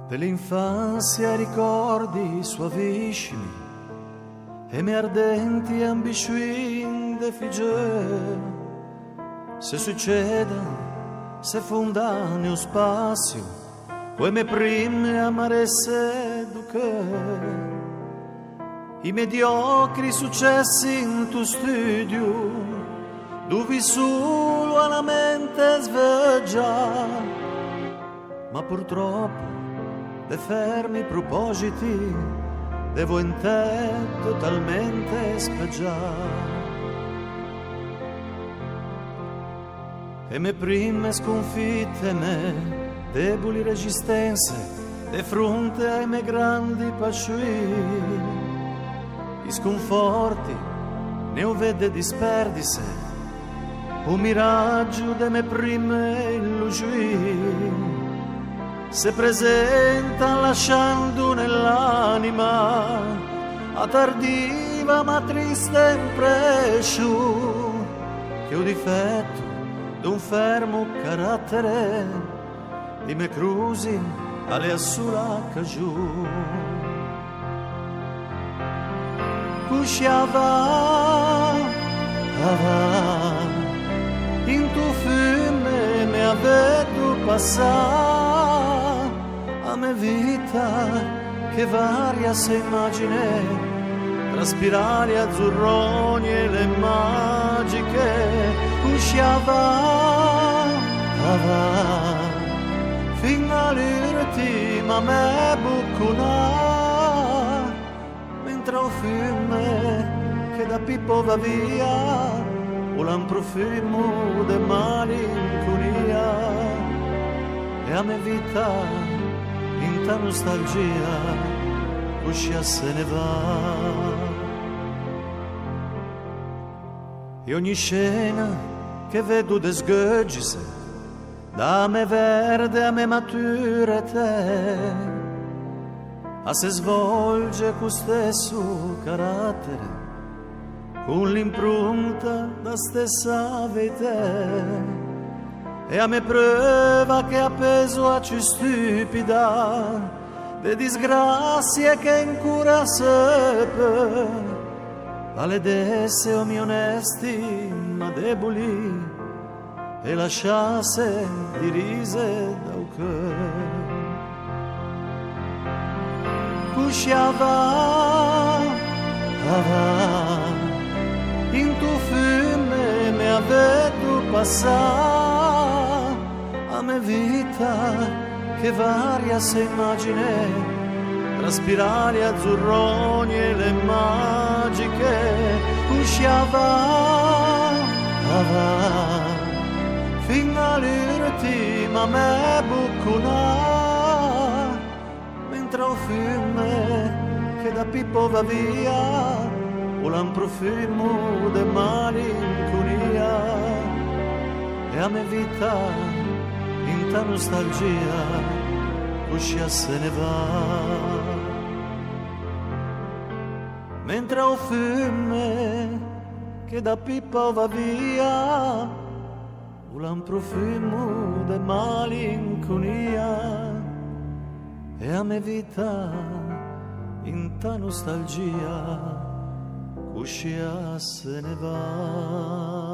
dell'infanzia ricordi suavissimi e me ardenti ambizioni de figge. Se succeda, se fonda nello spazio, come me prime amaresse duche. I mediocri successi in tuo studio, dove solo alla mente sveggia, ma purtroppo dei fermi propositi devo in te totalmente speggiare. E me prime sconfitte, me deboli resistenze, di fronte ai miei grandi passioni, i sconforti ne ho vede disperdise, un miraggio de me prime illusioni se presenta lasciando nell'anima a tardiva ma triste imprescio che ho difetto d'un fermo carattere di me crusi alle assula cagiù. Cusciava in tuo fiume mi avevo passato a me vita che varia se immagine tra spirali azzurroni e le magiche. Cusciava fino all'ultima me bucuna mentre un fiume che da Pippo va via un profumo de malinconia e a me vita in ta nostalgia uscia se ne va. E ogni scena che vedo desgöggise da me verde a me mature te a se svolge con stesso carattere con l'impronta da stessa vite e a me prova che appeso a ci stupida de disgrazie che in cura seppe valedesse o mi onesti ma deboli e lasciasse di rise da che cusciava in tuo fiume mi avevo passato a me vita che varia se immagine tra spirali azzurroni e le magiche. Usciava fino all'ultima me bucuna mentre un fiume che da Pippo va via un profumo de malinconia e a me vita in ta nostalgia uscia se ne va mentre un fiume che da Pippo va via un profumo de malinconia e a me vita in ta nostalgia uscia se ne va.